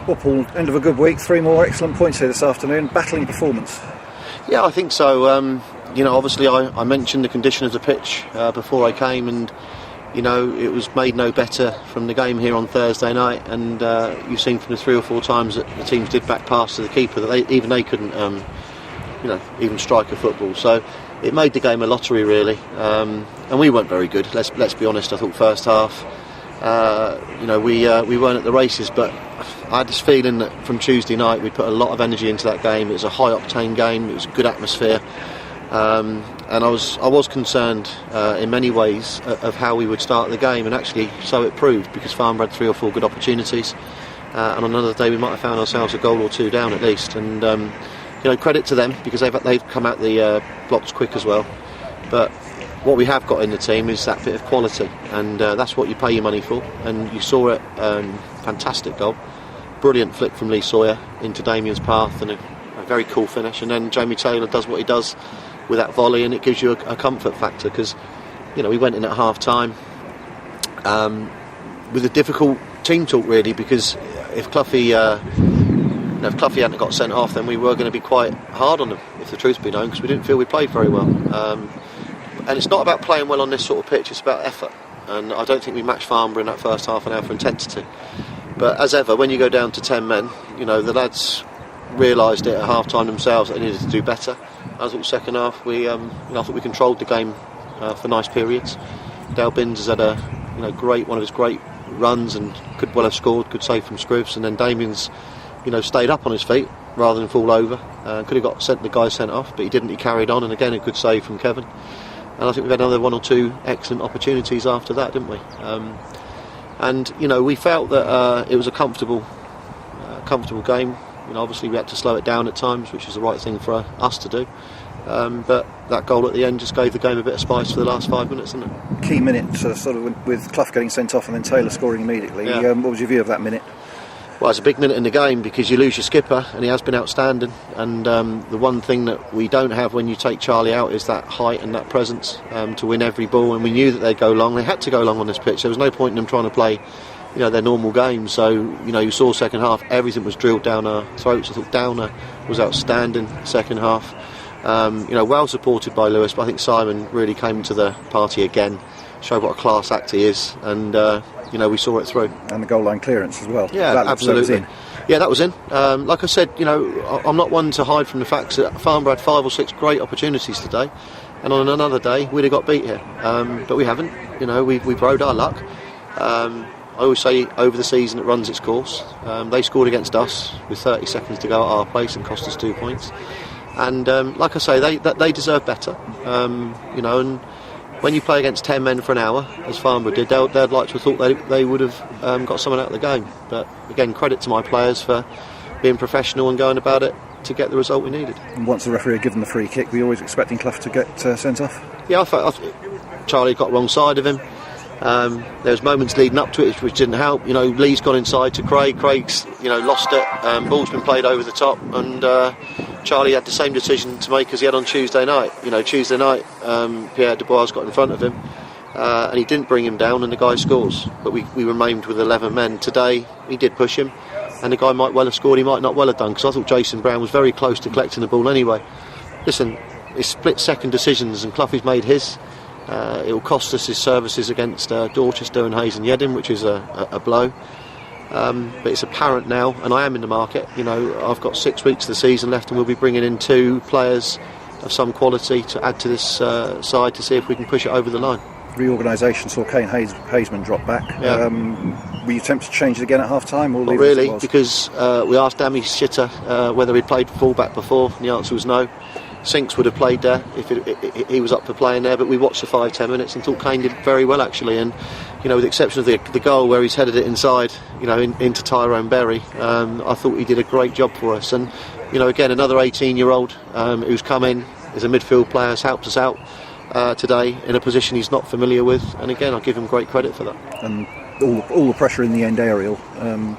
Well, Paul, end of a good week, 3 more excellent points here this afternoon, battling performance. Yeah, I think so. Obviously I mentioned the condition of the pitch before I came, and it was made no better from the game here on Thursday night, and you've seen from the 3 or 4 times that the teams did back pass to the keeper that they couldn't even strike a football. So it made the game a lottery, really, and we weren't very good. Let's be honest. I thought first half we weren't at the races, but I had this feeling that from Tuesday night we put a lot of energy into that game. It was a high octane game, it was a good atmosphere, and I was concerned in many ways of how we would start the game, and actually so it proved, because Farnborough had 3 or 4 good opportunities, and on another day we might have found ourselves a goal or 2 down at least, and credit to them, because they've come out the blocks quick as well. But what we have got in the team is that bit of quality, and that's what you pay your money for, and you saw it. Fantastic goal, brilliant flick from Lee Sawyer into Damien's path, and a very cool finish, and then Jamie Taylor does what he does with that volley, and it gives you a comfort factor, because we went in at half time with a difficult team talk, really, because if Cloughy hadn't got sent off, then we were going to be quite hard on them, if the truth be known, because we didn't feel we played very well. And it's not about playing well on this sort of pitch, it's about effort, and I don't think we matched Farnborough in that first half an hour for intensity. But as ever, when you go down to 10 men, the lads realised it at half time themselves that they needed to do better. I thought second half I thought we controlled the game for nice periods. Dale Binns has had one of his great runs, and could well have scored, good save from Scrivs, and then Damien's stayed up on his feet rather than fall over. Could have got the guy sent off, but he didn't. He carried on, and again a good save from Kevin. And I think we've had another 1 or 2 excellent opportunities after that, didn't we? We felt that it was a comfortable game. Obviously we had to slow it down at times, which is the right thing for us to do. But that goal at the end just gave the game a bit of spice for the last 5 minutes, didn't it? Key minute, sort of with Clough getting sent off and then Taylor scoring immediately. Yeah. What was your view of that minute? Well, it's a big minute in the game, because you lose your skipper, and he has been outstanding, and the one thing that we don't have when you take Charlie out is that height and that presence to win every ball, and we knew that they'd go long. They had to go long on this pitch. There was no point in them trying to play their normal game. So you saw second half, everything was drilled down our throats. I thought Downer was outstanding second half, well supported by Lewis, but I think Simon really came to the party again, showed what a class act he is, and we saw it through. And the goal line clearance as well. Yeah, absolutely. Yeah, that was in. Like I said, I'm not one to hide from the fact that Farnborough had 5 or 6 great opportunities today, and on another day we'd have got beat here. But we haven't. We've rode our luck. I always say over the season it runs its course. They scored against us with 30 seconds to go at our place and cost us 2 points. And like I say, they deserve better. And when you play against 10 men for an hour, as Farnborough did, they'd like to have thought they would have got someone out of the game. But again, credit to my players for being professional and going about it to get the result we needed. And once the referee had given the free kick, were you always expecting Clough to get sent off? Yeah, I thought Charlie got wrong side of him. There was moments leading up to it which didn't help. Lee's gone inside to Craig. Craig's lost it. Ball's been played over the top, and Charlie had the same decision to make as he had on Tuesday night. Tuesday night, Pierre Dubois got in front of him, and he didn't bring him down, and the guy scores. But we remained with 11 men. Today, he did push him, and the guy might well have scored, he might not well have done, because I thought Jason Brown was very close to collecting the ball anyway. Listen, it's split-second decisions, and Cloughie's made his. It will cost us his services against Dorchester and Hayes and Yedding, which is a blow. But it's apparent now, and I am in the market. I've got 6 weeks of the season left, and we'll be bringing in 2 players of some quality to add to this side to see if we can push it over the line. Reorganisation saw Kane Hazeman drop back. Yeah. Were you tempted to change it again at half time? Not really, because we asked Dami Shitter whether he'd played full-back before, and the answer was no. Sinks would have played there if he was up for playing there, but we watched the 5-10 minutes and thought Kane did very well, actually, and with the exception of the goal where he's headed it inside into Tyrone Berry, I thought he did a great job for us. And again, another 18-year-old who's come in as a midfield player, has helped us out today in a position he's not familiar with, and again I give him great credit for that. And all the pressure in the end aerial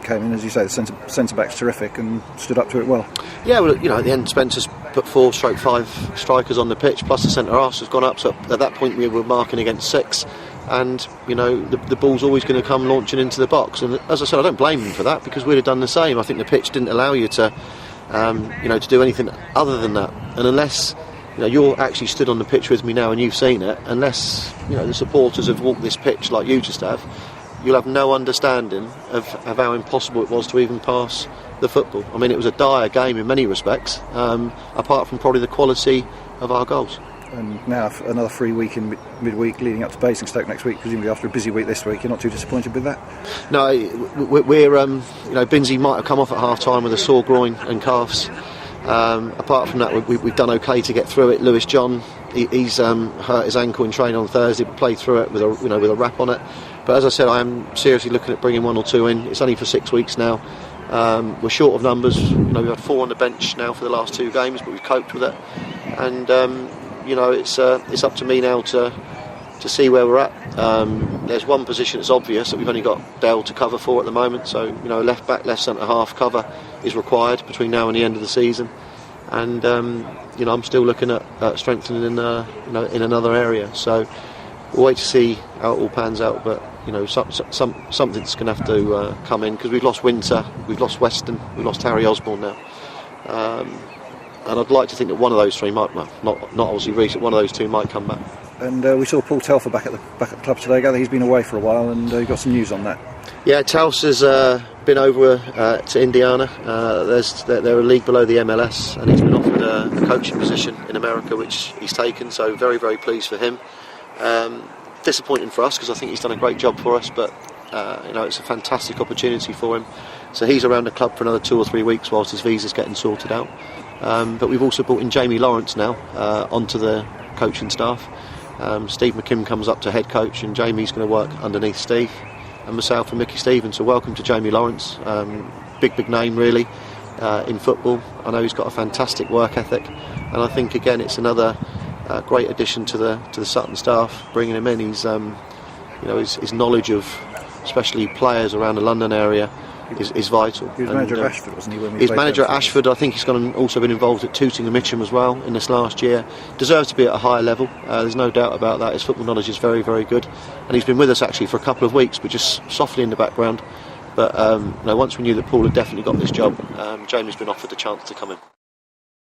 came in, as you say. The centre back's terrific and stood up to it well. Yeah, well, at the end Spencer's put 4/5 strikers on the pitch, plus the centre half has gone up, so at that point we were marking against 6. and the ball's always going to come launching into the box. And as I said, I don't blame him for that, because we'd have done the same. I think the pitch didn't allow you to to do anything other than that. And unless you're actually stood on the pitch with me now and you've seen it, unless the supporters have walked this pitch like you just have, you'll have no understanding of how impossible it was to even pass the football. I mean, it was a dire game in many respects, apart from probably the quality of our goals. And now another free week in midweek leading up to Basingstoke next week, presumably after a busy week this week. You're not too disappointed with that? No, we're Binsey might have come off at half time with a sore groin and calves. Apart from that, we've done okay to get through it. Lewis John, he's hurt his ankle in training on Thursday, but played through it with a wrap on it. But as I said, I am seriously looking at bringing one or two in. It's only for 6 weeks now. We're short of numbers. We've had 4 on the bench now for the last 2 games, but we've coped with it. And it's up to me now to see where we're at. There's one position that's obvious that we've only got Dale to cover for at the moment. So left back, left centre half cover is required between now and the end of the season. And I'm still looking at strengthening in another area. So we'll wait to see how it all pans out. But something's going to have to come in, because we've lost Winter, we've lost Weston, we've lost Harry Osborne now. And I'd like to think that one of those 3 might, well, not obviously Reece, but one of those 2 might come back. And we saw Paul Telfer back at the club today. I gather he's been away for a while, and you got some news on that. Yeah, Tels has been over to Indiana. They're a league below the MLS, and he's been offered a coaching position in America, which he's taken. So very, very pleased for him. Disappointing for us, because I think he's done a great job for us, but it's a fantastic opportunity for him. So he's around the club for another 2 or 3 weeks whilst his visa's getting sorted out. But we've also brought in Jamie Lawrence now onto the coaching staff. Steve McKim comes up to head coach, and Jamie's going to work underneath Steve and myself and Mickey Stevens. So welcome to Jamie Lawrence. Big name really in football. I know he's got a fantastic work ethic, and I think again it's another great addition to the Sutton staff. Bringing him in, he's his knowledge of especially players around the London area is vital. He was manager at Ashford, wasn't he? He's manager at Ashford. I think he's also been involved at Tooting and Mitcham as well in this last year. Deserves to be at a higher level. There's no doubt about that. His football knowledge is very, very good, and he's been with us actually for a couple of weeks, but just softly in the background. But once we knew that Paul had definitely got this job, Jamie's been offered the chance to come in.